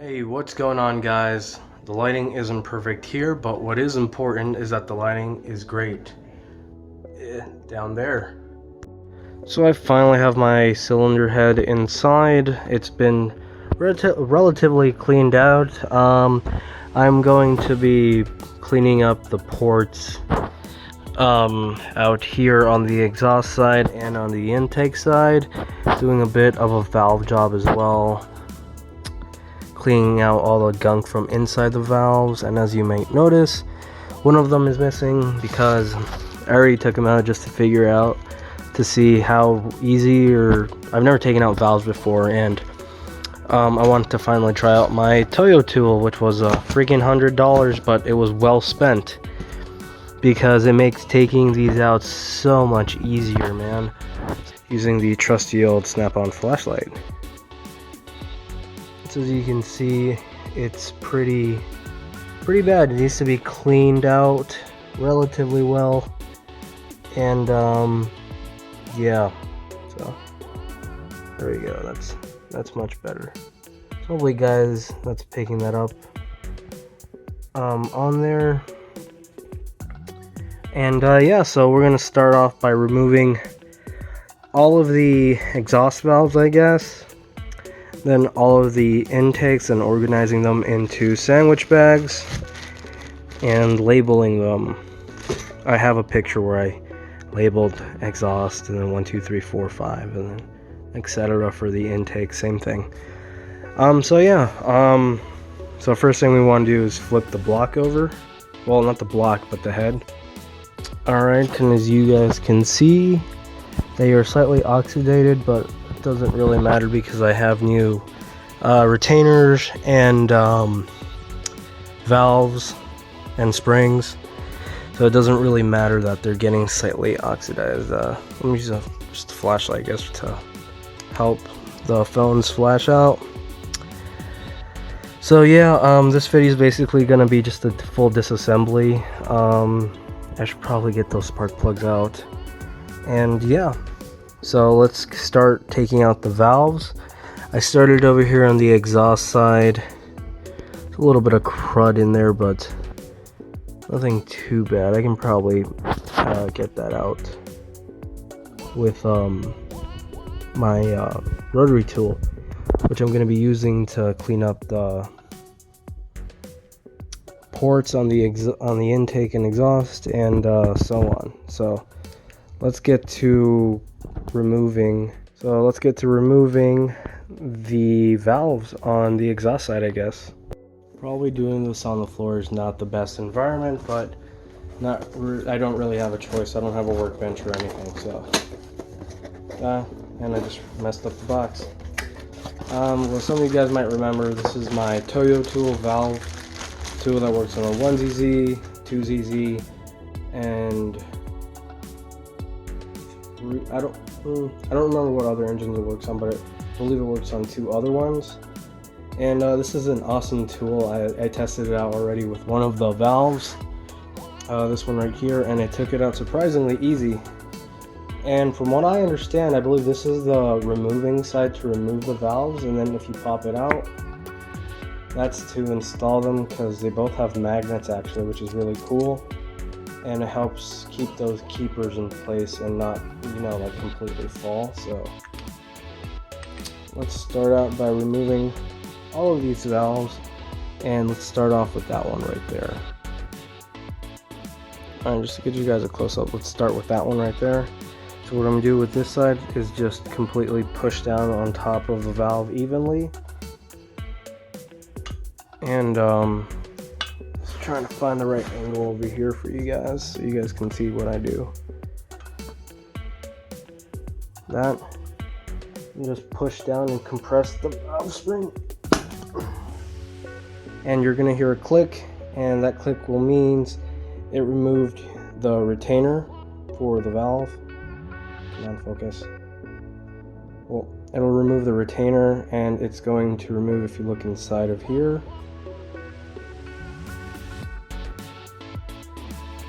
Hey, what's going on, guys? The lighting isn't perfect here, but what is important is that the lighting is great down there. So I finally have my cylinder head inside. It's been relatively cleaned out. I'm going to be cleaning up the ports out here on the exhaust side and on the intake side, doing a bit of a valve job as well, cleaning out all the gunk from inside the valves. And as you might notice, one of them is missing because I already took them out just to figure out, to see how easy, or I've never taken out valves before, and I wanted to finally try out my Toyo tool, which was a freaking $100, but it was well spent because it makes taking these out so much easier, man, using the trusty old snap-on flashlight. So as you can see, it's pretty bad. It needs to be cleaned out relatively well, and yeah, so there we go. That's much better. So hopefully, guys, that's picking that up on there. And yeah, so we're gonna start off by removing all of the exhaust valves, I guess, then all of the intakes, and organizing them into sandwich bags and labeling them. I have a picture where I labeled exhaust, and then 1, 2, 3, 4, 5, and then etc. for the intake, same thing. So yeah, so first thing we want to do is flip the block over. Well, not the block, but the head. Alright, and as you guys can see, they are slightly oxidated, but it doesn't really matter because I have new retainers and valves and springs, so it doesn't really matter that they're getting slightly oxidized. Let me use just a flashlight, I guess, to help the phones flash out. So yeah, this video is basically going to be just a full disassembly. I should probably get those spark plugs out, and yeah, so let's start taking out the valves. I started over here on the exhaust side. There's a little bit of crud in there, but nothing too bad. I can probably get that out with my rotary tool, which I'm going to be using to clean up the ports on the intake and exhaust, and so on. So let's get to removing the valves on the exhaust side, I guess. Probably doing this on the floor is not the best environment, but I don't really have a choice. I don't have a workbench or anything, so and I just messed up the box. Well, some of you guys might remember, this is my Toyo tool, valve tool that works on a 1ZZ, 2ZZ, and I don't remember what other engines it works on, but I believe it works on 2 other ones. And this is an awesome tool. I tested it out already with one of the valves, this one right here, and it took it out surprisingly easy. And from what I understand, I believe this is the removing side to remove the valves, and then if you pop it out, that's to install them, because they both have magnets actually, which is really cool, and it helps keep those keepers in place and not, like completely fall. So let's start out by removing all of these valves, and let's start off with that one right there. Alright, just to give you guys a close-up, let's start with that one right there. So what I'm going to do with this side is just completely push down on top of the valve evenly, and just trying to find the right angle over here for you guys so you guys can see what I do. That, and just push down and compress the valve spring, and you're going to hear a click, and that click will means it removed the retainer for the valve. Come on, focus. Well, it'll remove the retainer, and it's going to remove, if you look inside of here,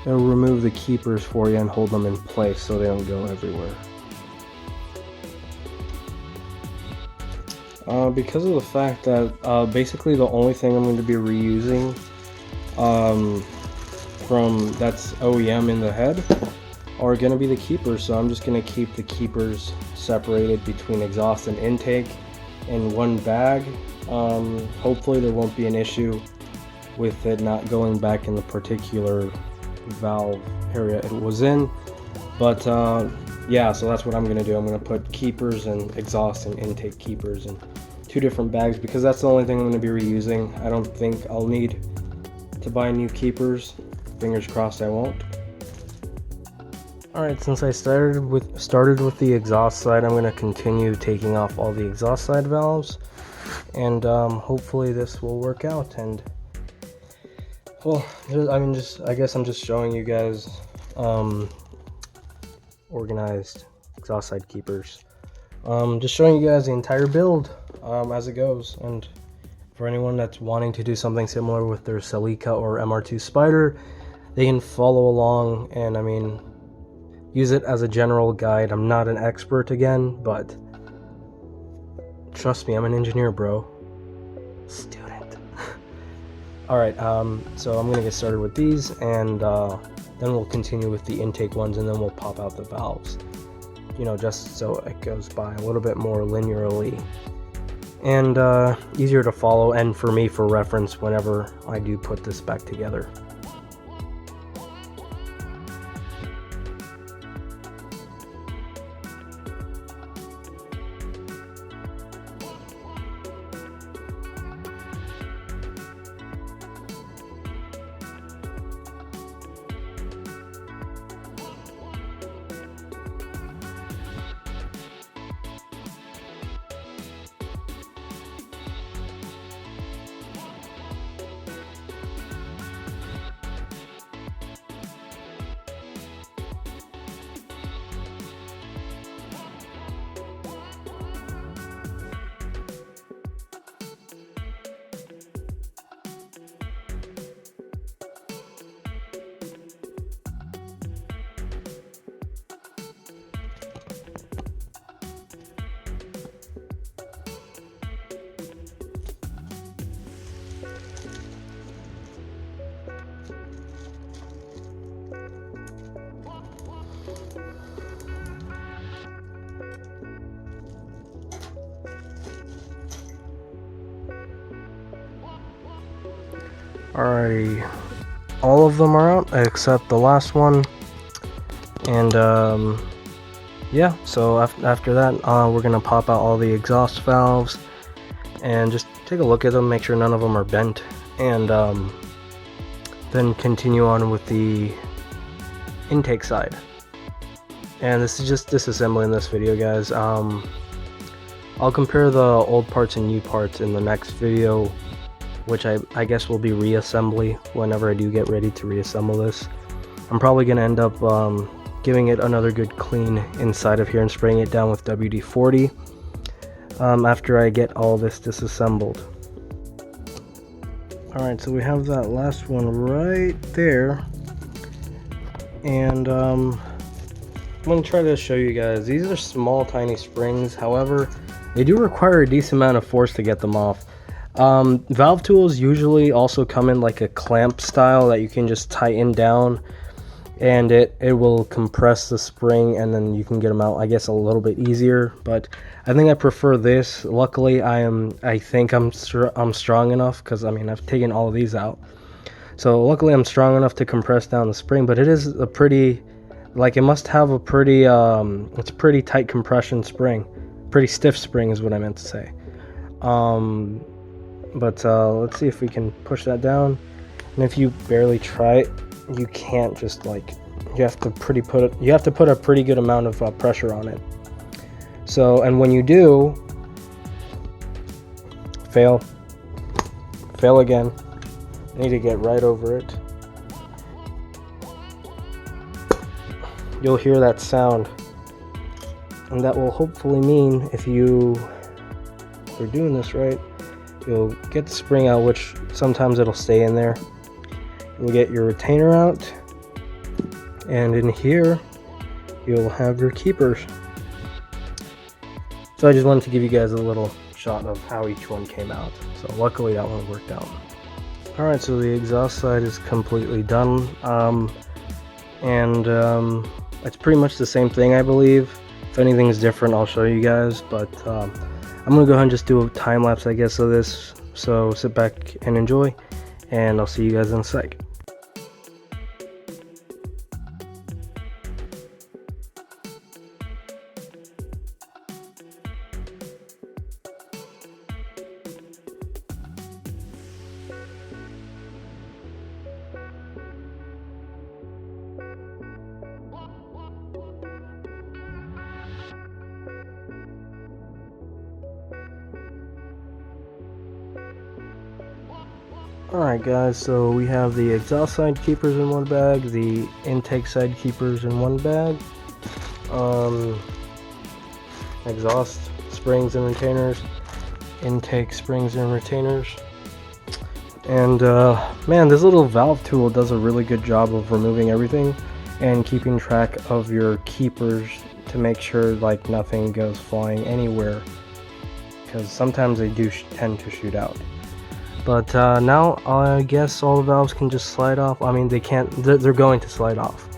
it'll remove the keepers for you and hold them in place so they don't go everywhere. because of the fact that basically the only thing I'm going to be reusing from that's OEM in the head are going to be the keepers. So I'm just going to keep the keepers separated between exhaust and intake in one bag. Hopefully there won't be an issue with it not going back in the particular valve area it was in, but yeah, so that's what I'm gonna do. I'm gonna put keepers and exhaust and intake keepers in two different bags because that's the only thing I'm gonna be reusing. I don't think I'll need to buy new keepers. Fingers crossed I won't. Alright, since I started with the exhaust side, I'm gonna continue taking off all the exhaust side valves, and hopefully this will work out. And well, I guess I'm just showing you guys organized exhaust side keepers. Just showing you guys the entire build as it goes. And for anyone that's wanting to do something similar with their Celica or MR2 Spider, they can follow along and use it as a general guide. I'm not an expert again, but trust me, I'm an engineer, bro. Student. Alright, so I'm gonna get started with these, and then we'll continue with the intake ones, and then we'll pop out the valves, you know, just so it goes by a little bit more linearly and easier to follow, and for me for reference whenever I do put this back together. Alrighty, all of them are out except the last one, and yeah, so after that we're gonna pop out all the exhaust valves and just take a look at them, make sure none of them are bent, and then continue on with the intake side. And this is just disassembly in this video, guys. I'll compare the old parts and new parts in the next video, which I guess will be reassembly whenever I do get ready to reassemble this. I'm probably going to end up giving it another good clean inside of here and spraying it down with WD-40 after I get all this disassembled. Alright, so we have that last one right there, and I'm going to try to show you guys. These are small tiny springs, however they do require a decent amount of force to get them off. Valve tools usually also come in like a clamp style that you can just tighten down, and it will compress the spring, and then you can get them out, I guess, a little bit easier. But I think I prefer this. Luckily I think I'm strong enough, because I mean I've taken all of these out, so luckily I'm strong enough to compress down the spring. But it is a pretty, like, it must have a pretty it's a pretty tight compression spring, pretty stiff spring is what I meant to say. But let's see if we can push that down. And if you barely try it, you can't just, like, you have to put a pretty good amount of pressure on it. So, and when you do fail again, you need to get right over it. You'll hear that sound, and that will hopefully mean if you're doing this right, you'll get the spring out, which sometimes it'll stay in there. You'll get your retainer out, and in here you'll have your keepers. So I just wanted to give you guys a little shot of how each one came out. So luckily that one worked out. Alright, so the exhaust side is completely done. It's pretty much the same thing, I believe. If anything's different, I'll show you guys, but I'm gonna go ahead and just do a time lapse, I guess, of this. So sit back and enjoy, and I'll see you guys in a sec. Alright guys, so we have the exhaust side keepers in one bag, the intake side keepers in one bag, exhaust springs and retainers, intake springs and retainers, and man, this little valve tool does a really good job of removing everything and keeping track of your keepers to make sure like nothing goes flying anywhere, because sometimes they do tend to shoot out. But now I guess all the valves can just slide off. I mean, they can't, they're going to slide off.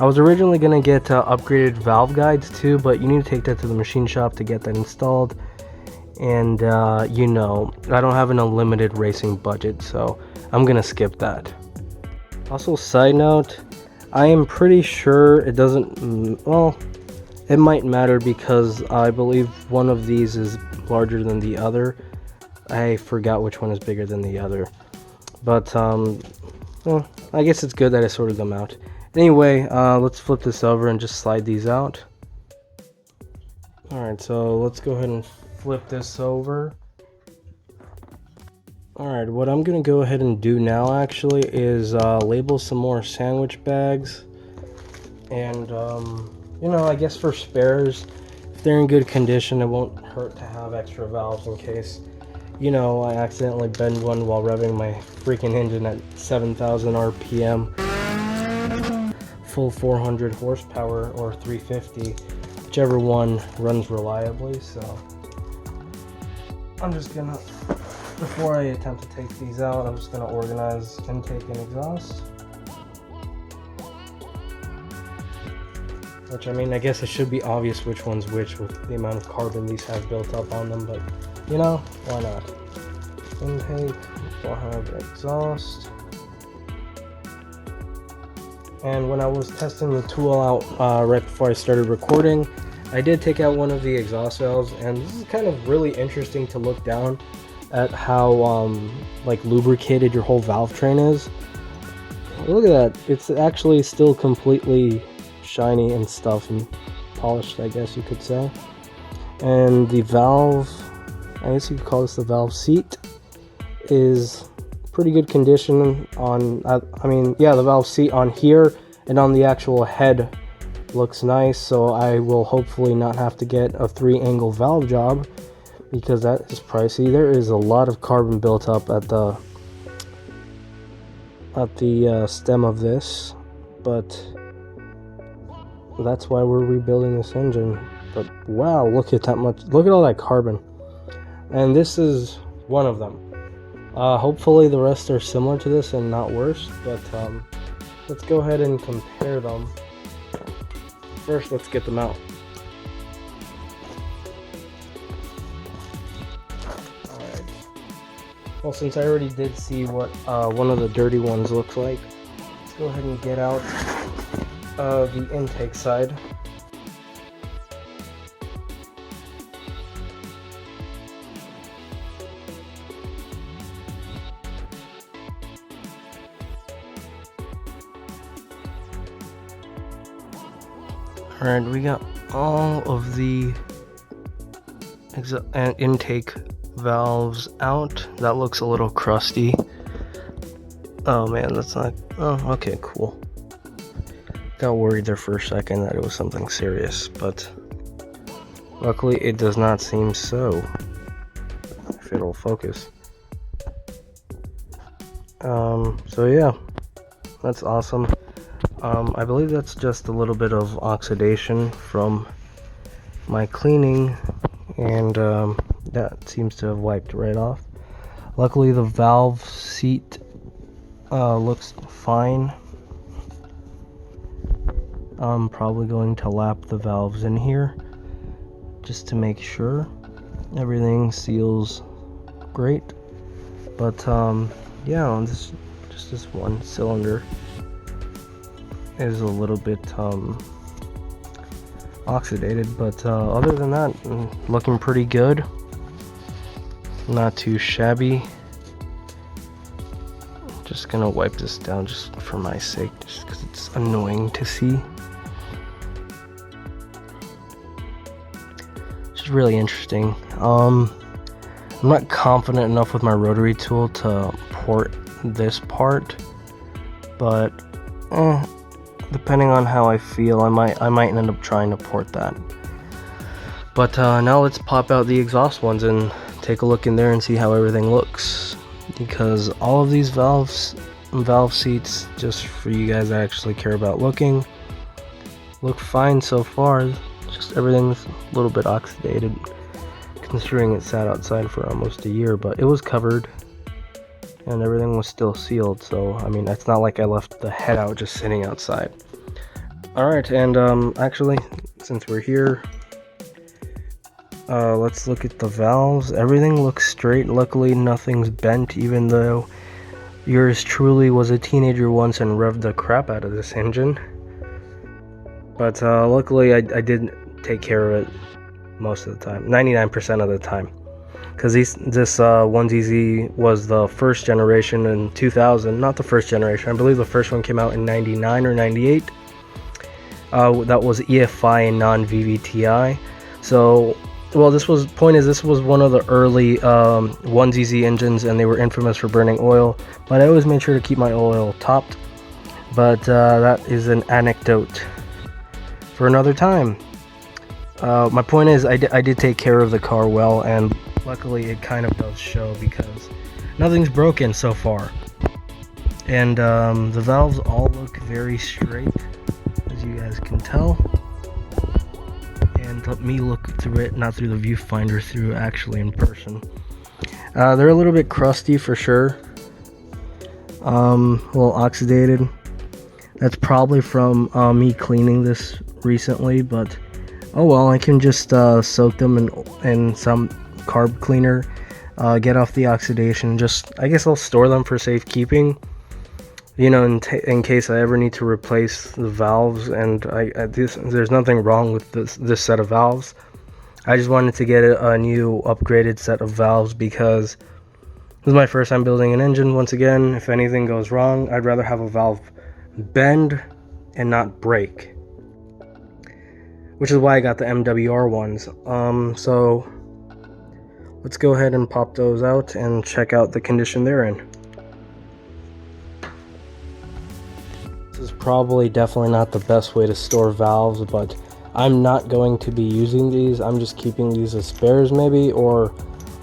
I was originally going to get upgraded valve guides too, but you need to take that to the machine shop to get that installed. And you know, I don't have an unlimited racing budget, so I'm going to skip that. Also, side note, I am pretty sure it doesn't, well, it might matter because I believe one of these is larger than the other. I forgot which one is bigger than the other, but well, I guess it's good that I sorted them out. Anyway, let's flip this over and just slide these out. Alright, so let's go ahead and flip this over. Alright, what I'm gonna go ahead and do now actually is label some more sandwich bags, and you know, I guess for spares, if they're in good condition, it won't hurt to have extra valves in case, you know, I accidentally bend one while revving my freaking engine at 7,000 RPM, full 400 horsepower or 350, whichever one runs reliably. So I'm just gonna, before I attempt to take these out, I'm just gonna organize intake and exhaust. Which, I mean, I guess it should be obvious which one's which with the amount of carbon these have built up on them, but you know, why not? Intake, we'll have exhaust. And when I was testing the tool out right before I started recording, I did take out one of the exhaust valves, and this is kind of really interesting to look down at how like lubricated your whole valve train is. Look at that, it's actually still completely shiny and stuff and polished, I guess you could say. And the valve, I guess you could call this the valve seat, is pretty good condition on, I mean, yeah, the valve seat on here and on the actual head looks nice, so I will hopefully not have to get a 3-angle valve job because that is pricey. There is a lot of carbon built up at the stem of this, but that's why we're rebuilding this engine. But wow, look at that much, look at all that carbon. And this is one of them. Hopefully the rest are similar to this and not worse, but let's go ahead and compare them. First, let's get them out. Alright. Well, since I already did see what one of the dirty ones looks like, let's go ahead and get out the intake side. Alright, we got all of the intake valves out. That looks a little crusty. Oh man, that's not... Oh, okay, cool. Got worried there for a second that it was something serious, but luckily it does not seem so. If it'll focus. So yeah, that's awesome. I believe that's just a little bit of oxidation from my cleaning, and that seems to have wiped right off. Luckily the valve seat looks fine. I'm probably going to lap the valves in here just to make sure everything seals great. But yeah, just this one cylinder is a little bit oxidated, but other than that, looking pretty good, not too shabby. Just gonna wipe this down just for my sake, just because it's annoying to see. It's just really interesting. I'm not confident enough with my rotary tool to port this part, but depending on how I feel, I might end up trying to port that. But now let's pop out the exhaust ones and take a look in there and see how everything looks, because all of these valve seats, just for you guys that actually care about looking, look fine so far. Just everything's a little bit oxidated considering it sat outside for almost a year, but it was covered and everything was still sealed, so I mean, it's not like I left the head out just sitting outside. Alright, and actually, since we're here, let's look at the valves. Everything looks straight. Luckily nothing's bent, even though yours truly was a teenager once and revved the crap out of this engine. But luckily I did take care of it most of the time, 99% of the time. Because this 1ZZ was the first generation in 2000, not the first generation, I believe the first one came out in 99 or 98. That was EFI and non-VVTI. So, well, this was one of the early 1ZZ engines, and they were infamous for burning oil, but I always made sure to keep my oil topped. But that is an anecdote for another time. My point is, I did take care of the car well, and luckily it kind of does show because nothing's broken so far. And the valves all look very straight, as you guys can tell. And let me look through it, not through the viewfinder, through actually in person. They're a little bit crusty for sure, a little oxidated. That's probably from me cleaning this recently, but oh well, I can just soak them in some carb cleaner, get off the oxidation. Just, I guess I'll store them for safekeeping, you know, in case I ever need to replace the valves. And there's nothing wrong with this set of valves. I just wanted to get a new upgraded set of valves because this is my first time building an engine. Once again, if anything goes wrong, I'd rather have a valve bend and not break, which is why I got the MWR ones. So let's go ahead and pop those out and check out the condition they're in. This is probably definitely not the best way to store valves, but I'm not going to be using these. I'm just keeping these as spares maybe, or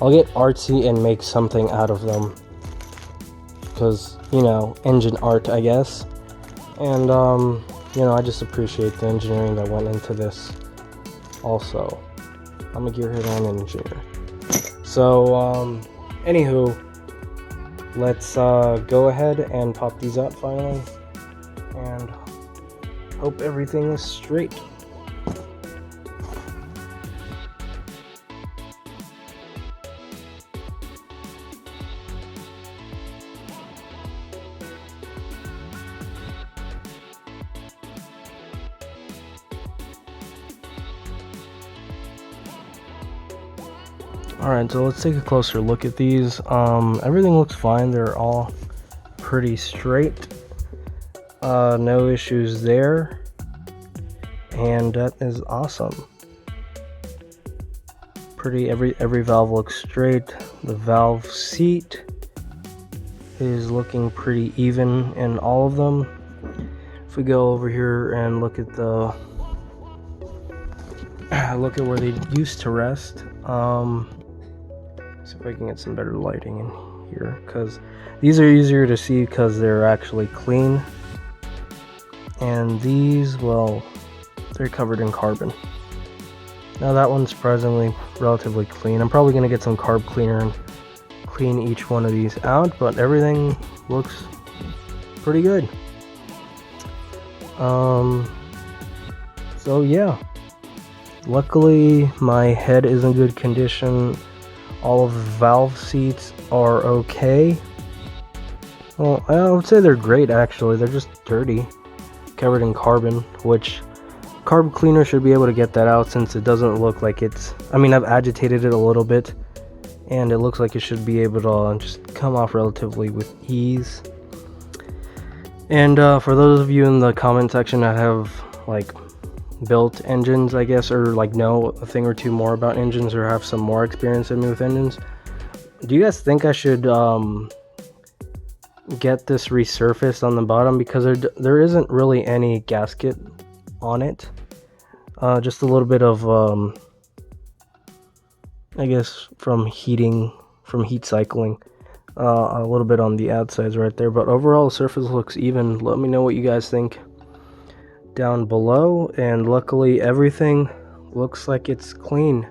I'll get artsy and make something out of them. Because, you know, engine art, I guess. And, you know, I just appreciate the engineering that went into this also. I'm a gearhead and engineer. So, anywho, let's go ahead and pop these out finally. And hope everything is straight. Alright, so let's take a closer look at these. Everything looks fine. They're all pretty straight. No issues there. And that is awesome. Every valve looks straight. The valve seat is looking pretty even in all of them. If we go over here and look at where they used to rest, see if I can get some better lighting in here, because these are easier to see because they're actually clean, and these, well, they're covered in carbon. Now that one's surprisingly relatively clean. I'm probably gonna get some carb cleaner and clean each one of these out, but everything looks pretty good. So yeah, luckily my head is in good condition. All of the valve seats are okay. Well, I would say they're great actually. They're just dirty, covered in carbon, which carb cleaner should be able to get that out, since it doesn't look like it's, I mean, I've agitated it a little bit and it looks like it should be able to just come off relatively with ease. And for those of you in the comment section that have like built engines, I guess, or like know a thing or two more about engines or have some more experience than me with engines, do you guys think I should get this resurfaced on the bottom? Because there isn't really any gasket on it, just a little bit of I guess from heat cycling, a little bit on the outsides right there, but overall the surface looks even. Let me know what you guys think down below, and luckily everything looks like it's clean.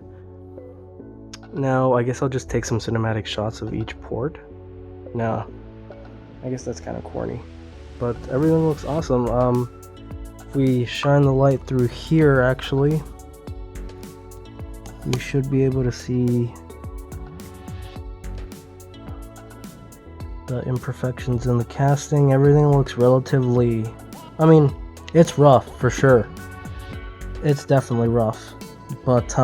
Now I guess I'll just take some cinematic shots of each port. Now I guess that's kind of corny, but everything looks awesome. If we shine the light through here, actually you should be able to see the imperfections in the casting. Everything looks relatively, I mean, it's rough for sure. It's definitely rough, but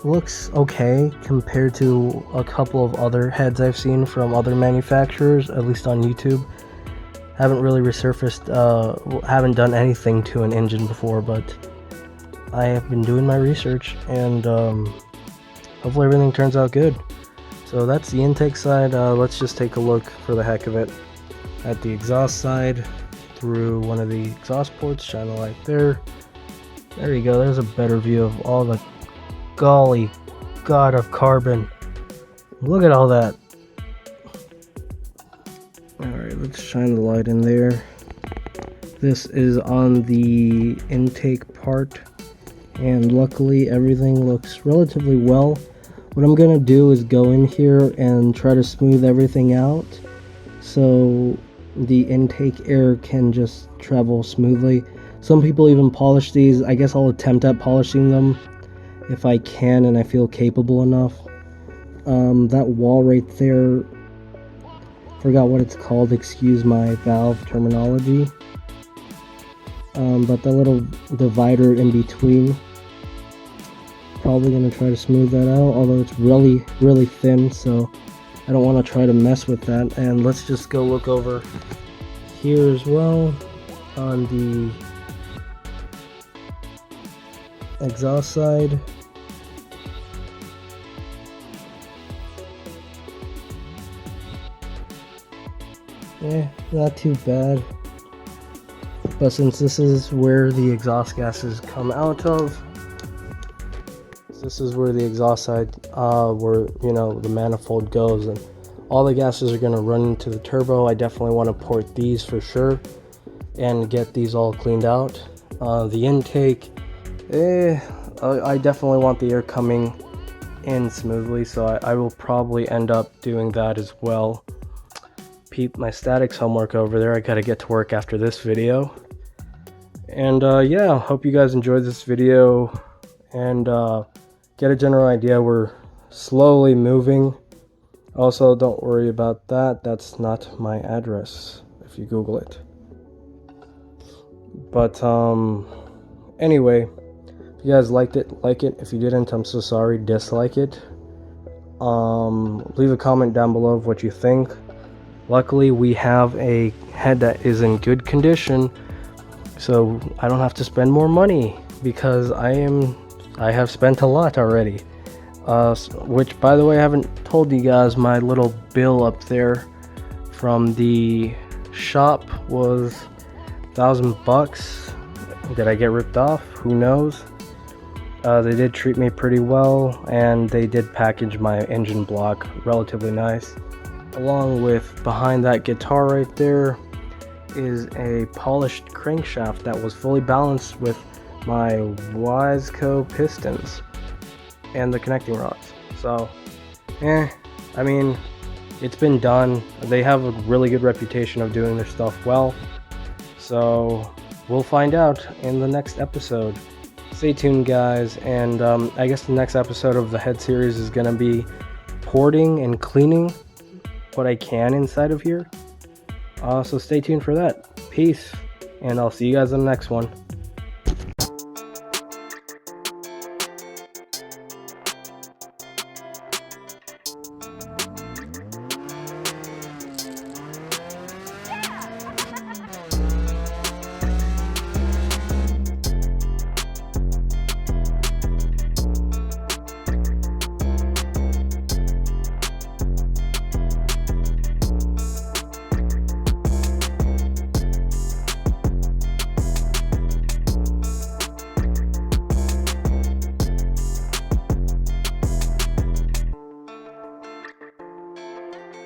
looks okay compared to a couple of other heads I've seen from other manufacturers, at least on YouTube. Haven't really resurfaced, haven't done anything to an engine before, but I have been doing my research, and hopefully everything turns out good. So that's the intake side. Let's just take a look for the heck of it at the exhaust side through one of the exhaust ports. Shine the light there. There you go. There's a better view of all the golly god of carbon. Look at all that. Alright, let's shine the light in there. This is on the intake part, and luckily everything looks relatively well. What I'm gonna do is go in here and try to smooth everything out so the intake air can just travel smoothly. Some people even polish these. I guess I'll attempt at polishing them if I can and I feel capable enough. That wall right there, forgot what it's called, excuse my valve terminology, but the little divider in between, probably going to try to smooth that out, although it's really thin, so I don't want to try to mess with that. And let's just go look over here as well on the exhaust side. Yeah, not too bad, but since this is where the exhaust gases come out of, this is where the exhaust side, where, you know, the manifold goes, and all the gases are going to run into the turbo. I definitely want to port these for sure and get these all cleaned out. The intake, I definitely want the air coming in smoothly, so I will probably end up doing that as well. Peep my statics homework over there. I gotta get to work after this video. And yeah, hope you guys enjoyed this video and get a general idea. We're slowly moving. Also, don't worry about that. That's not my address if you Google it. But anyway, if you guys liked it, like it. If you didn't, I'm so sorry. Dislike it. Leave a comment down below of what you think. Luckily, we have a head that is in good condition, so I don't have to spend more money, because I have spent a lot already. Which, by the way, I haven't told you guys, my little bill up there from the shop was $1,000. Did I get ripped off? Who knows? They did treat me pretty well, and they did package my engine block relatively nice. Along with, behind that guitar right there is a polished crankshaft that was fully balanced with my Wiseco pistons and the connecting rods. So, I mean, it's been done. They have a really good reputation of doing their stuff well. So, we'll find out in the next episode. Stay tuned, guys, and I guess the next episode of the head series is going to be porting and cleaning what I can inside of here. So stay tuned for that. Peace, and I'll see you guys in the next one.